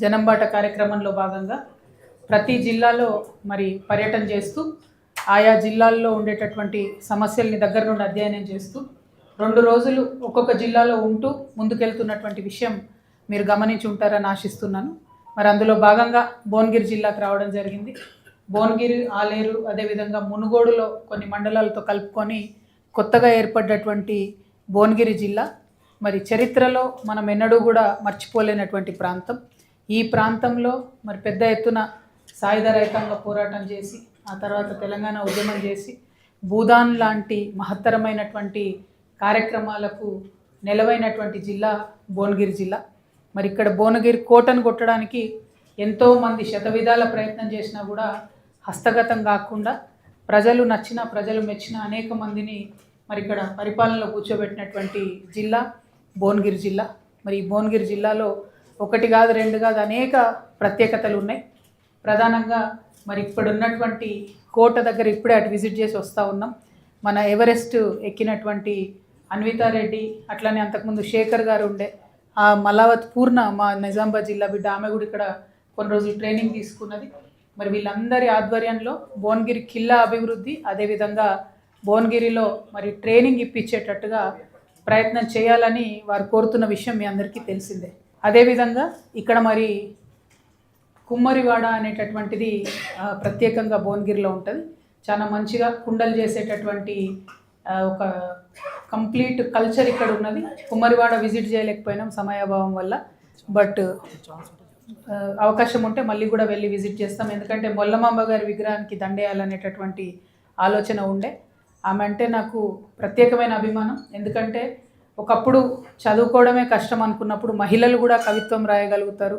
జనంబాట కార్యక్రమంలో భాగంగా ప్రతి జిల్లాలో మరి పర్యటన చేస్తూ ఆయా జిల్లాల్లో ఉండేటటువంటి సమస్యల్ని దగ్గర నుండి అధ్యయనం చేస్తూ 2 రోజులు ఒక్కొక్క జిల్లాలో ఉంటూ ముందుకెళ్తున్నటువంటి విషయం మీరు గమనించి ఉంటారని ఆశిస్తున్నాను. మరి అందులో భాగంగా భువనగిరి జిల్లాకు రావడం జరిగింది. భువనగిరి, ఆలేరు, అదేవిధంగా మునుగోడులో కొన్ని మండలాలతో కలుపుకొని కొత్తగా ఏర్పడ్డటువంటి భువనగిరి జిల్లా మరి చరిత్రలో మనం ఎన్నడూ కూడా మర్చిపోలేనటువంటి ప్రాంతం. ఈ ప్రాంతంలో మరి పెద్ద ఎత్తున సాయుధ రైతాంగ పోరాటం చేసి ఆ తర్వాత తెలంగాణ ఉద్యమం చేసి భూదాన్ లాంటి మహత్తరమైనటువంటి కార్యక్రమాలకు నెలవైనటువంటి జిల్లా భువనగిరి జిల్లా. మరి ఇక్కడ భువనగిరి కోటను కొట్టడానికి ఎంతోమంది శతవిధాల ప్రయత్నం చేసినా కూడా హస్తగతం కాకుండా ప్రజలు నచ్చిన, ప్రజలు మెచ్చిన అనేక మందిని మరి ఇక్కడ పరిపాలనలో కూర్చోబెట్టినటువంటి జిల్లా భువనగిరి జిల్లా. మరి ఈ భువనగిరి జిల్లాలో 1 కాదు 2 కాదు అనేక ప్రత్యేకతలు ఉన్నాయి. ప్రధానంగా మరి ఇప్పుడున్నటువంటి కోట దగ్గర ఇప్పుడే అటు విజిట్ చేసి వస్తూ ఉన్నాం. మన ఎవరెస్ట్ ఎక్కినటువంటి అన్వితారెడ్డి, అట్లనే అంతకుముందు శేఖర్ గారు ఉండే ఆ మలావత్ పూర్ణ, మా నిజామాబాద్ జిల్లా బిడ్డ, ఆమె కూడా ఇక్కడ కొన్ని రోజులు ట్రైనింగ్ తీసుకున్నది. మరి వీళ్ళందరి ఆధ్వర్యంలో భువనగిరి కిల్లా అభివృద్ధి, అదేవిధంగా భువనగిరిలో మరి ట్రైనింగ్ ఇప్పించేటట్టుగా ప్రయత్నం చేయాలని వారు కోరుతున్న విషయం మీ అందరికీ తెలిసిందే. అదేవిధంగా ఇక్కడ మరి కుమ్మరివాడ అనేటటువంటిది ప్రత్యేకంగా భువనగిరిలో ఉంటుంది. చాలా మంచిగా కుండలు చేసేటటువంటి ఒక కంప్లీట్ కల్చర్ ఇక్కడ ఉన్నది. కుమ్మరివాడ విజిట్ చేయలేకపోయినాం సమయాభావం వల్ల, బట్ అవకాశం ఉంటే మళ్ళీ కూడా వెళ్ళి విజిట్ చేస్తాం. ఎందుకంటే మొల్లమాంబ గారి విగ్రహానికి దండేయాలనేటటువంటి ఆలోచన ఉండే. ఆమె అంటే నాకు ప్రత్యేకమైన అభిమానం. ఎందుకంటే ఒకప్పుడు చదువుకోవడమే కష్టం అనుకున్నప్పుడు మహిళలు కూడా కవిత్వం రాయగలుగుతారు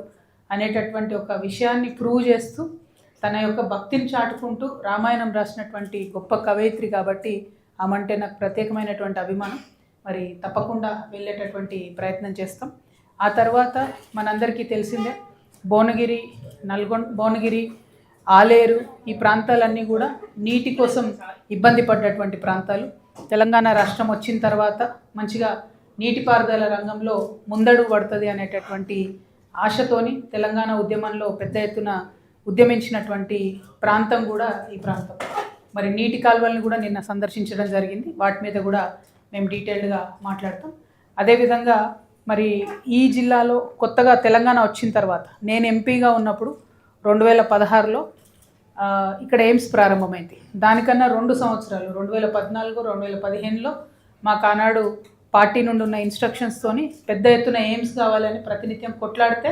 అనేటటువంటి ఒక విషయాన్ని ప్రూవ్ చేస్తూ తన యొక్క భక్తిని చాటుకుంటూ రామాయణం రాసినటువంటి గొప్ప కవయిత్రి కాబట్టి ఆమె అంటే నాకు ప్రత్యేకమైనటువంటి అభిమానం. మరి తప్పకుండా వెళ్ళేటటువంటి ప్రయత్నం చేస్తాం. ఆ తర్వాత మనందరికీ తెలిసిందే భువనగిరి, భువనగిరి, ఆలేరు ఈ ప్రాంతాలన్నీ కూడా నీటి కోసం ఇబ్బంది పడ్డటువంటి ప్రాంతాలు. తెలంగాణ రాష్ట్రం వచ్చిన తర్వాత మంచిగా నీటిపారుదల రంగంలో ముందడుగు పడుతుంది అనేటటువంటి ఆశతోని తెలంగాణ ఉద్యమంలో పెద్ద ఎత్తున ఉద్యమించినటువంటి ప్రాంతం కూడా ఈ ప్రాంతం. మరి నీటి కాలువలను కూడా నిన్న సందర్శించడం జరిగింది. వాటి మీద కూడా మేము డీటెయిల్డ్గా మాట్లాడతాం. అదేవిధంగా మరి ఈ జిల్లాలో కొత్తగా తెలంగాణ వచ్చిన తర్వాత నేను ఎంపీగా ఉన్నప్పుడు 2016లో ఇక్కడ ఎయిమ్స్ ప్రారంభమైంది. దానికన్నా 2 సంవత్సరాలు 2014, 2015లో మాకు ఆనాడు పార్టీ నుండి ఉన్న ఇన్స్ట్రక్షన్స్తోని పెద్ద ఎత్తున ఎయిమ్స్ కావాలని ప్రతినిత్యం కొట్లాడితే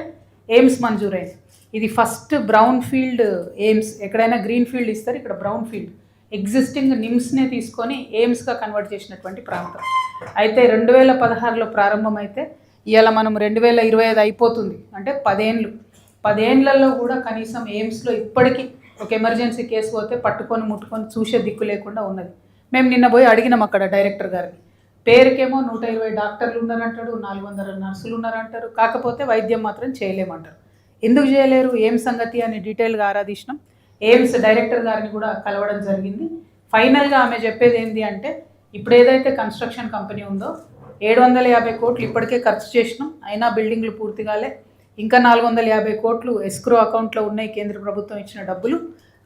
ఎయిమ్స్ మంజూరైంది. ఇది ఫస్ట్ బ్రౌన్ ఫీల్డ్ ఎయిమ్స్. ఎక్కడైనా గ్రీన్ ఫీల్డ్ ఇస్తారు, ఇక్కడ బ్రౌన్ ఫీల్డ్ ఎగ్జిస్టింగ్ నిమ్స్నే తీసుకొని ఎయిమ్స్గా కన్వర్ట్ చేసినటువంటి ప్రాంతం. అయితే 2016లో ప్రారంభమైతే ఇవాళ మనం 2025 అయిపోతుంది, అంటే 10 ఏళ్ళు. 10 ఏళ్లలో కూడా కనీసం ఎయిమ్స్లో ఇప్పటికీ ఒక ఎమర్జెన్సీ కేసు పోతే పట్టుకొని ముట్టుకొని చూసే దిక్కు లేకుండా ఉన్నది. మేము నిన్న పోయి అడిగినాం అక్కడ డైరెక్టర్ గారిని. పేరుకేమో 120 డాక్టర్లు ఉన్నారంటాడు, 400 నర్సులు ఉన్నారంటారు, కాకపోతే వైద్యం మాత్రం చేయలేమంటారు. ఎందుకు చేయలేరు, ఏం సంగతి అని డీటెయిల్గా ఆరాధించినాం. ఎయిమ్స్ డైరెక్టర్ గారిని కూడా కలవడం జరిగింది. ఫైనల్గా ఆమె చెప్పేది ఏంటి అంటే, ఇప్పుడు ఏదైతే కన్స్ట్రక్షన్ కంపెనీ ఉందో 750 కోట్లు ఇప్పటికే ఖర్చు చేసినాం, అయినా బిల్డింగ్లు పూర్తి కాలే. ఇంకా 450 కోట్లు ఎస్క్రో అకౌంట్లో ఉన్నాయి, కేంద్ర ప్రభుత్వం ఇచ్చిన డబ్బులు,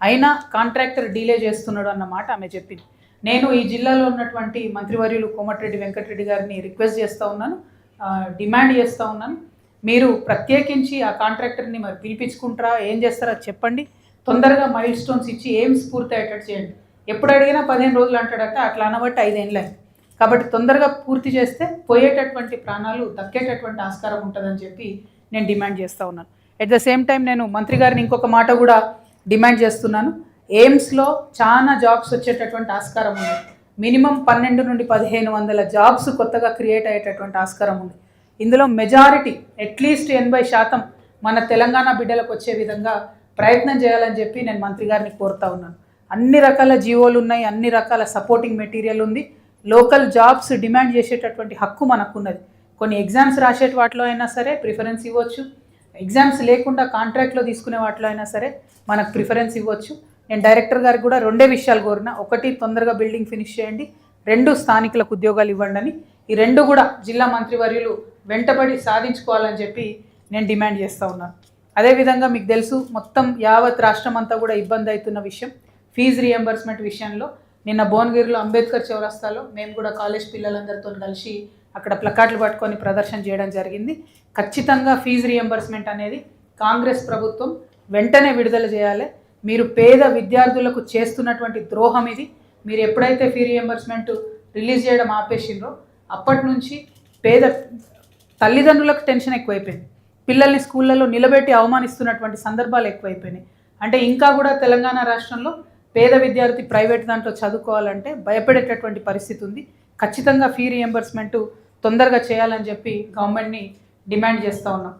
అయినా కాంట్రాక్టర్ డీలే చేస్తున్నాడు అన్నమాట ఆమె చెప్పింది. నేను ఈ జిల్లాలో ఉన్నటువంటి మంత్రివర్యులు కోమటిరెడ్డి వెంకటరెడ్డి గారిని రిక్వెస్ట్ చేస్తూ ఉన్నాను, డిమాండ్ చేస్తూ ఉన్నాను, మీరు ప్రత్యేకించి ఆ కాంట్రాక్టర్ని మరి పిలిపించుకుంటారా, ఏం చేస్తారో చెప్పండి. తొందరగా మైల్ స్టోన్స్ ఇచ్చి ఎయిమ్స్ పూర్తి అయ్యేటట్టు చేయండి. ఎప్పుడు అడిగినా 15 రోజులు అంటాడట, అట్లా అనబట్టి 5 ఏళ్ళు అయింది. కాబట్టి తొందరగా పూర్తి చేస్తే పోయేటటువంటి ప్రాణాలు దక్కేటటువంటి ఆస్కారం ఉంటుందని చెప్పి నేను డిమాండ్ చేస్తూ ఉన్నాను. ఎట్ ద సేమ్ టైం నేను మంత్రి గారిని ఇంకొక మాట కూడా డిమాండ్ చేస్తున్నాను. ఎయిమ్స్లో చాలా జాబ్స్ వచ్చేటటువంటి ఆస్కారం ఉంది. మినిమం 12 నుండి 1500 జాబ్స్ కొత్తగా క్రియేట్ అయ్యేటటువంటి ఆస్కారం ఉంది. ఇందులో మెజారిటీ అట్లీస్ట్ 80% మన తెలంగాణ బిడ్డలకు వచ్చే విధంగా ప్రయత్నం చేయాలని చెప్పి నేను మంత్రి గారిని కోరుతా ఉన్నాను. అన్ని రకాల జీవోలు ఉన్నాయి, అన్ని రకాల సపోర్టింగ్ మెటీరియల్ ఉంది. లోకల్ జాబ్స్ డిమాండ్ చేసేటటువంటి హక్కు మనకున్నది. కొన్ని ఎగ్జామ్స్ రాసే వాటిలో అయినా సరే ప్రిఫరెన్స్ ఇవ్వచ్చు, ఎగ్జామ్స్ లేకుండా కాంట్రాక్ట్లో తీసుకునే వాటిలో అయినా సరే మనకు ప్రిఫరెన్స్ ఇవ్వచ్చు. నేను డైరెక్టర్ గారికి కూడా 2 విషయాలు కోరినా. 1, తొందరగా బిల్డింగ్ ఫినిష్ చేయండి. 2, స్థానికులకు ఉద్యోగాలు ఇవ్వండి అని. ఈ 2 కూడా జిల్లా మంత్రివర్యులు వెంటబడి సాధించుకోవాలని చెప్పి నేను డిమాండ్ చేస్తూ ఉన్నాను. అదేవిధంగా మీకు తెలుసు మొత్తం యావత్ రాష్ట్రం అంతా కూడా ఇబ్బంది అవుతున్న విషయం ఫీజు రియంబర్స్మెంట్ విషయంలో. నిన్న భువనగిరిలో అంబేద్కర్ చౌరస్తాలో మేము కూడా కాలేజ్ పిల్లలందరితో కలిసి అక్కడ ప్లకార్డులు పట్టుకొని ప్రదర్శన చేయడం జరిగింది. ఖచ్చితంగా ఫీజు రియంబర్స్మెంట్ అనేది కాంగ్రెస్ ప్రభుత్వం వెంటనే విడుదల చేయాలి. మీరు పేద విద్యార్థులకు చేస్తున్నటువంటి ద్రోహం ఇది. మీరు ఎప్పుడైతే ఫీ రియంబర్స్మెంట్ రిలీజ్ చేయడం ఆపేసిండ్రో అప్పటి నుంచి పేద తల్లిదండ్రులకు టెన్షన్ ఎక్కువైపోయింది. పిల్లల్ని స్కూళ్ళల్లో నిలబెట్టి అవమానిస్తున్నటువంటి సందర్భాలు ఎక్కువైపోయినాయి. అంటే ఇంకా కూడా తెలంగాణ రాష్ట్రంలో పేద విద్యార్థి ప్రైవేట్ దాంట్లో చదువుకోవాలంటే భయపడేటటువంటి పరిస్థితి ఉంది. ఖచ్చితంగా ఫీ రియంబర్స్మెంట్ తొందరగా చేయాలని చెప్పి గవర్నమెంట్ని డిమాండ్ చేస్తూ ఉన్నాం.